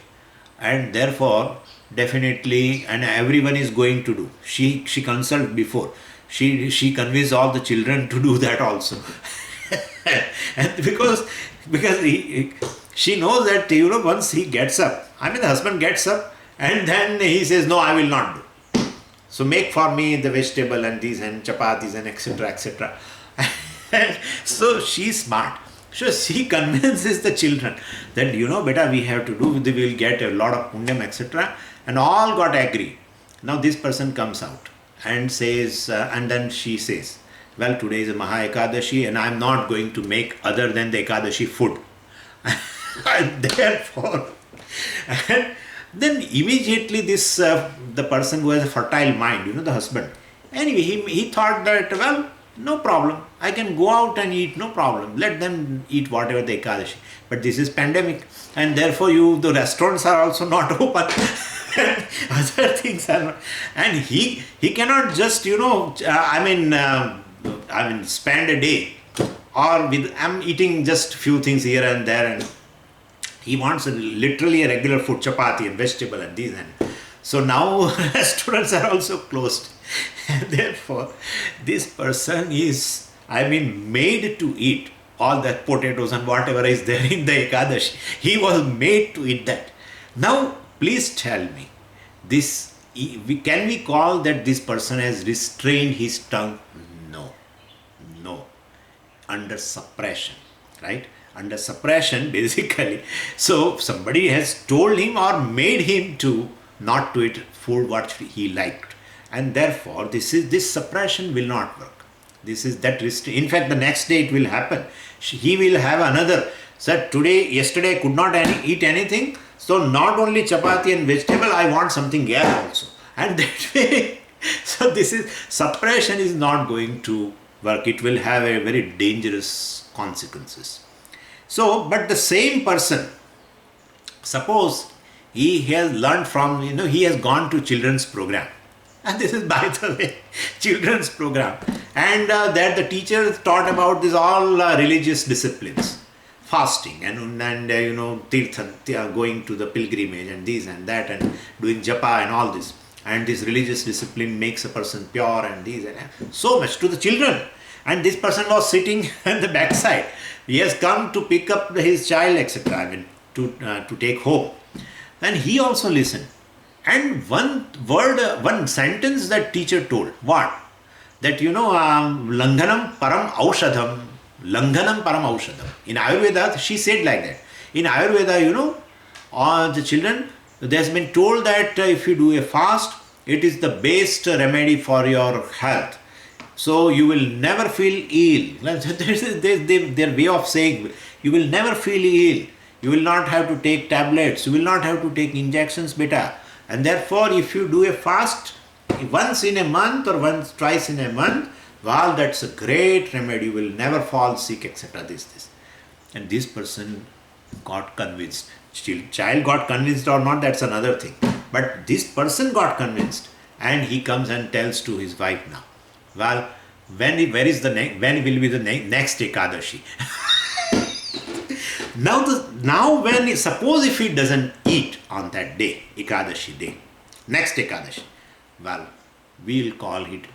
and therefore definitely, and everyone is going to do. She consulted before. She convinced all the children to do that also. And because she knows that once he gets up, the husband gets up and then he says, no, I will not do. So make for me the vegetable and these and chapatis and etc. etc. So she's smart. So she convinces the children that, beta, we have to do, we will get a lot of punyam, etc. And all got agree. Now this person comes out and says, and then she says, well, today is a Maha Ekadashi and I am not going to make other than the Ekadashi food. And therefore, and then immediately this, the person who has a fertile mind, the husband, anyway, he thought that, well, no problem. I can go out and eat, no problem. Let them eat whatever the Ekadashi. But this is pandemic, and therefore the restaurants are also not open. Other things are not. And he cannot just, spend a day or I'm eating just few things here and there, and he wants literally a regular food, chapati and vegetable and these. And so now restaurants are also closed. And therefore, this person is, made to eat all that potatoes and whatever is there in the Ekadashi. He was made to eat that. Now, please tell me, can we call that this person has restrained his tongue? No. Under suppression, right? Under suppression, basically. So, somebody has told him or made him to not to eat food what he liked. And therefore, this suppression will not work. This is that in fact, the next day it will happen. He will have another. So yesterday I could not eat anything. So not only chapati and vegetable, I want something else also. And that way, so this is suppression is not going to work. It will have a very dangerous consequences. So, but the same person, suppose he has learned from, he has gone to children's program. And this is, by the way, children's program. And that the teacher taught about this all religious disciplines. Fasting and tirtha, going to the pilgrimage and this and that and doing japa and all this. And this religious discipline makes a person pure and this and so much to the children. And this person was sitting on the backside. He has come to pick up his child, etc. To take home. And he also listened. And one word, one sentence that teacher told. What? That, Langhanam param aushadham. Langhanam param aushadham. In Ayurveda, she said like that. In Ayurveda, the children, there's been told that if you do a fast, it is the best remedy for your health. So you will never feel ill. Their way of saying, you will never feel ill. You will not have to take tablets. You will not have to take injections, beta. And therefore, if you do a fast once in a month or twice in a month, well, that's a great remedy. You will never fall sick, etc. This. And this person got convinced. Child got convinced or not, that's another thing. But this person got convinced. And he comes and tells to his wife now, well, when will be the next Ekadashi? Suppose if he doesn't eat on that day, Ekadashi day, next Ekadashi, well, we'll call it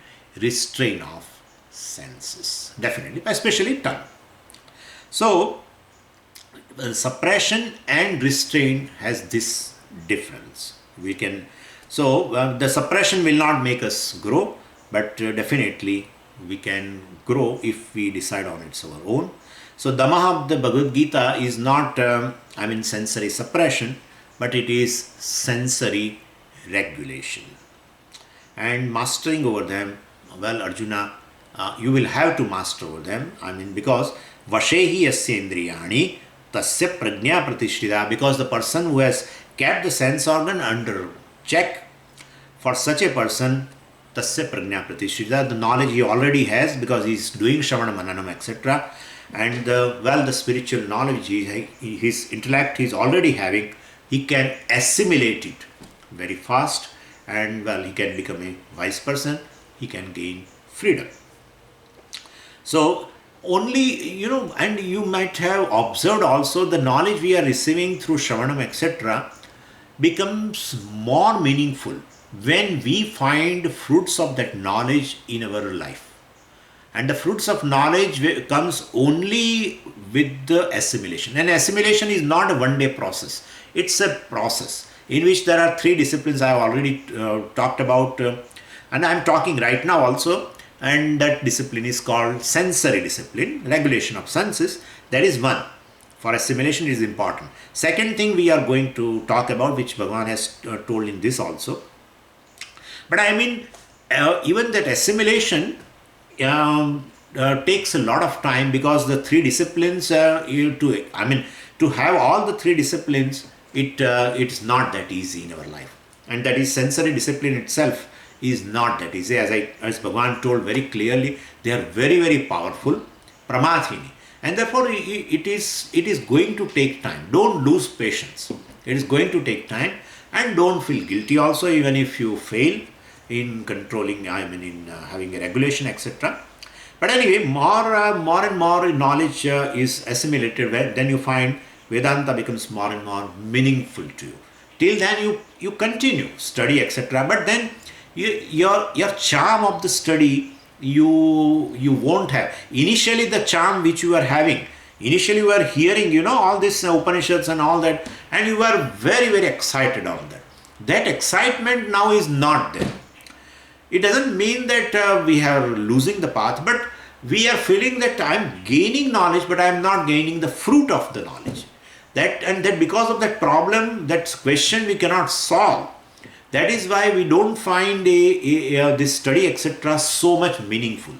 restraint of senses, definitely, especially tongue. So, suppression and restraint has this difference. The suppression will not make us grow, but definitely we can grow if we decide on it's our own. So Damaha of the Bhagavad Gita is not, sensory suppression, but it is sensory regulation. And mastering over them, well, Arjuna, you will have to master over them. Because Vashehi yasya indriyani tasya prajna pratishtita, because the person who has kept the sense organ under check, for such a person, tasya prajna pratishtita, the knowledge he already has because he is doing Shravana Mananam, etc. And the spiritual knowledge, his intellect he is already having, he can assimilate it very fast, and he can become a wise person, he can gain freedom. So only, and you might have observed also the knowledge we are receiving through Shravanam, etc. becomes more meaningful when we find fruits of that knowledge in our life. And the fruits of knowledge comes only with the assimilation. And assimilation is not a one-day process. It's a process in which there are three disciplines I have already talked about. And I am talking right now also. And that discipline is called sensory discipline, regulation of senses. That is one. For assimilation is important. Second thing we are going to talk about, which Bhagavan has told in this also. But even that assimilation takes a lot of time, because the three disciplines, to have all the three disciplines, it's not that easy in our life. And that is sensory discipline itself is not that easy. As Bhagavan told very clearly, they are very, very powerful, pramathini. And therefore, it is going to take time. Don't lose patience. It is going to take time, and don't feel guilty also, even if you fail in controlling, in having a regulation, etc. But anyway, more and more knowledge is assimilated, then you find Vedanta becomes more and more meaningful to you. Till then, you continue study, etc. But then your charm of the study you won't have. Initially, the charm which you are having, initially you are hearing, all this Upanishads and all that, and you are very, very excited on that. That excitement now is not there. It doesn't mean that we are losing the path, but we are feeling that I am gaining knowledge, but I am not gaining the fruit of the knowledge. That because of that problem, that question we cannot solve. That is why we don't find this study, etc., so much meaningful.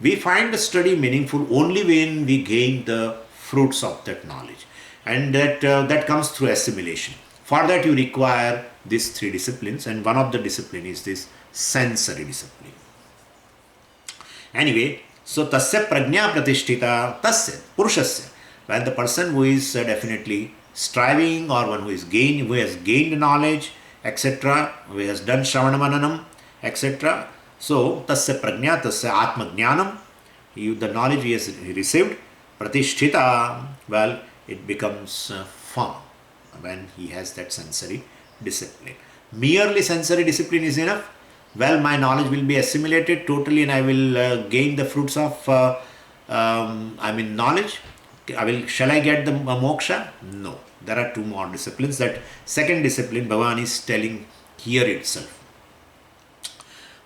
We find the study meaningful only when we gain the fruits of that knowledge, and that comes through assimilation. For that, you require these three disciplines, and one of the discipline is this sensory discipline. Anyway, so tasya prajna pratishtita tasya purushasya. When the person who is definitely striving, or one who has gained knowledge, etc., who has done shravana mananam, etc. So tasya prajna, tasya atma jnanam, the knowledge he has received, pratishtita, well, it becomes firm when he has that sensory discipline. Merely sensory discipline is enough. Well, my knowledge will be assimilated totally, and I will gain the fruits of knowledge. Shall I get the moksha? No. There are two more disciplines. That second discipline, Bhagavan is telling here itself.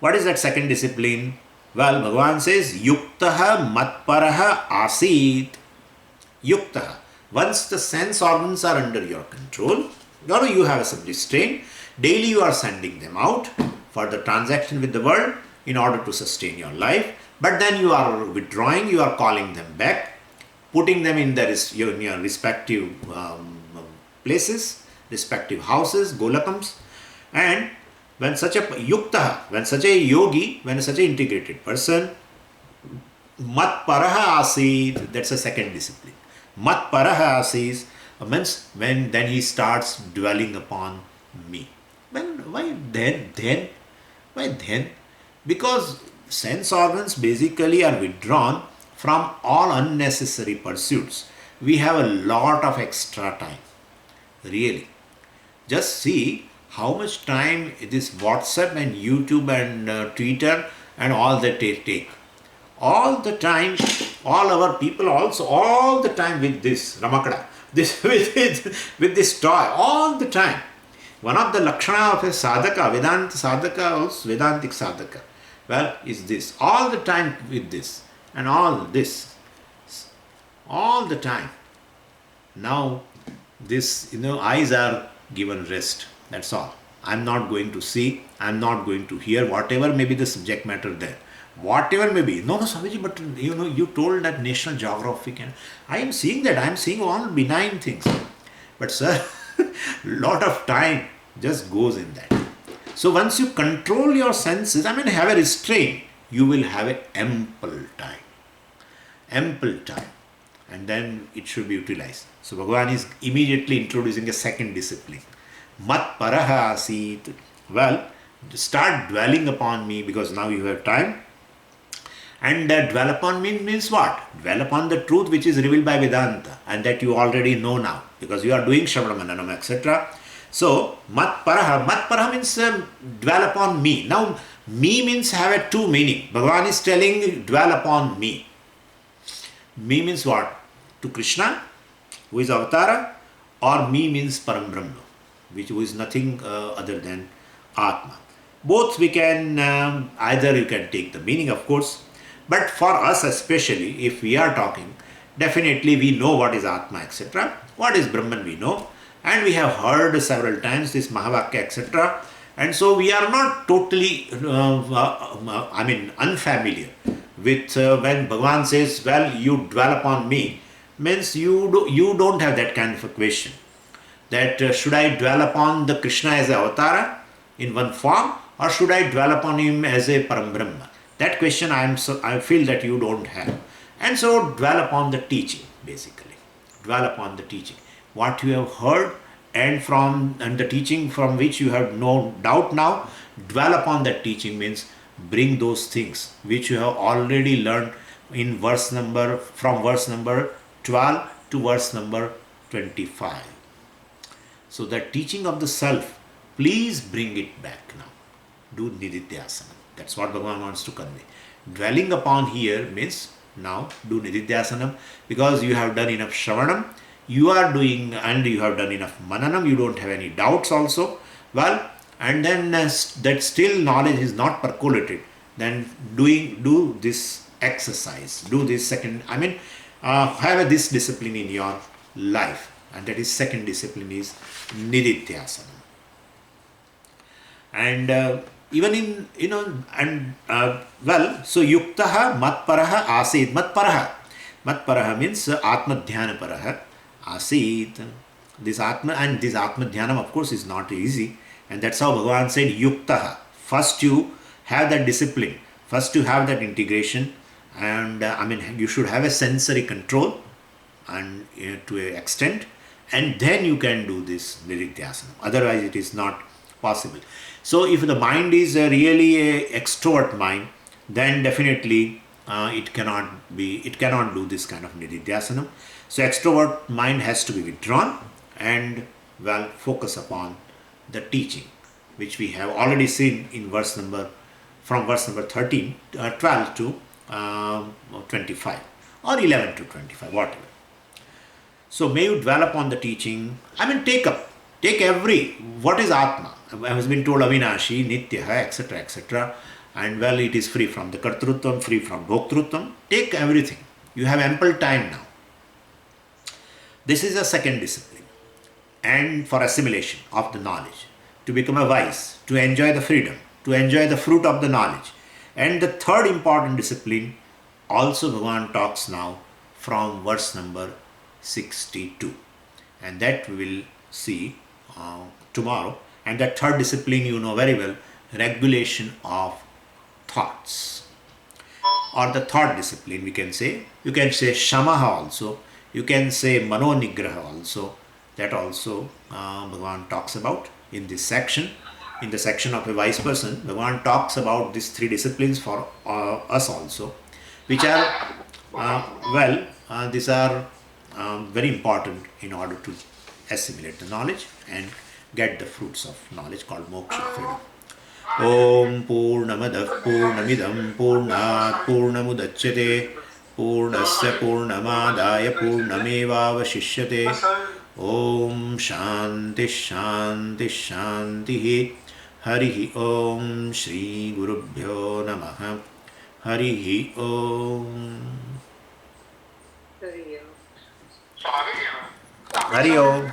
What is that second discipline? Well, Bhagavan says, Yuktaha matparaha asit. Yuktaha. Once the sense organs are under your control, or you have some restraint, daily you are sending them out for the transaction with the world in order to sustain your life. But then you are withdrawing, you are calling them back, putting them in your respective places, respective houses, golakams. And when such a yukta, when such a yogi, when such an integrated person, mat paraha asit, that's a second discipline. Mat paraha asis means when then he starts dwelling upon me. Why then? Why then? Because sense organs basically are withdrawn from all unnecessary pursuits. We have a lot of extra time. Really. Just see how much time this WhatsApp and YouTube and Twitter and all that they take. All the time, all our people also, all the time with this Ramakada, with this toy, all the time. One of the lakshana of a sadhaka, Vedanta sadhaka, also Vedantic sadhaka, well, is this. All the time with this and all this. All the time. Now, this, eyes are given rest. That's all. I'm not going to see, I'm not going to hear, whatever may be the subject matter there. Whatever may be. No, Swamiji, but you told that National Geographic, and I am seeing that. I am seeing all benign things. But sir, lot of time just goes in that. So once you control your senses, have a restraint, you will have an ample time. Ample time. And then it should be utilized. So Bhagavan is immediately introducing a second discipline. Mat paraha asit. Well, start dwelling upon me, because now you have time. And dwell upon me means what? Dwell upon the truth which is revealed by Vedanta, and that you already know now, because you are doing Shravana Mananam, etc. So, Mat paraha means dwell upon me. Now, me means have a two meaning. Bhagavan is telling dwell upon me. Me means what? To Krishna, who is Avatara, or me means Param Brahma, who is nothing other than Atma. Both we can, either you can take the meaning, of course. But for us especially, if we are talking, definitely we know what is Atma, etc. What is Brahman we know. And we have heard several times this Mahavakya, etc. And so we are not totally, unfamiliar with when Bhagavan says, well, you dwell upon me, means you don't have that kind of a question. That should I dwell upon the Krishna as a avatara in one form, or should I dwell upon him as a Param Brahma? That question I feel that you don't have. And so dwell upon the teaching, basically. Dwell upon the teaching. What you have heard and the teaching from which you have no doubt now, dwell upon that teaching means bring those things which you have already learned in from verse number 12 to verse number 25. So that teaching of the self, please bring it back now. Do Nididhyasana. That's what Bhagavan wants to convey. Dwelling upon here means now do Nididhyasanam, because you have done enough Shravanam, you are doing, and you have done enough Mananam, you don't have any doubts also. Well, and then that still knowledge is not percolated, then do this exercise, do this second, have this discipline in your life, and that is second discipline is Nididhyasana. And even in, and well, so yuktaha matparaha asid. Matparaha means atma dhyana paraha asid. This atma dhyanam, of course, is not easy, and that's how Bhagavan said yuktaha. First you have that discipline, first you have that integration, and you should have a sensory control, and to an extent, and then you can do this nididhyasana. Otherwise it is not possible. So if the mind is really a extrovert mind, then definitely it cannot do this kind of nididhyasana. So extrovert mind has to be withdrawn and well focus upon the teaching, which we have already seen in verse number 12 to 25, or 11 to 25, whatever. So may you dwell upon the teaching. Take every, what is Atma? I has been told Avinashi, Nitya, etc., etc. And well, it is free from the Kartrutvam, free from Bhoktrutvam. Take everything. You have ample time now. This is a second discipline. And for assimilation of the knowledge, to become a wise, to enjoy the freedom, to enjoy the fruit of the knowledge. And the third important discipline, also Bhagavan talks now from verse number 62. And that we will see tomorrow. And that third discipline, you know very well, regulation of thoughts. Or the third discipline, we can say. You can say shamaha also. You can say manonigraha also. That also Bhagavan talks about in this section. In the section of a wise person, Bhagavan talks about these three disciplines for us also, which are, these are very important in order to assimilate the knowledge and get the fruits of knowledge called moksha, freedom. Om Purnamadah Purnamidam Purnat Purnamudachyate Purnasya Purnamadaya Purnamevavashishyate. Om Shanti Shanti Shanti. Harihi Om Shri Gurubhyo Namaha. Harihi Om. Hari Om.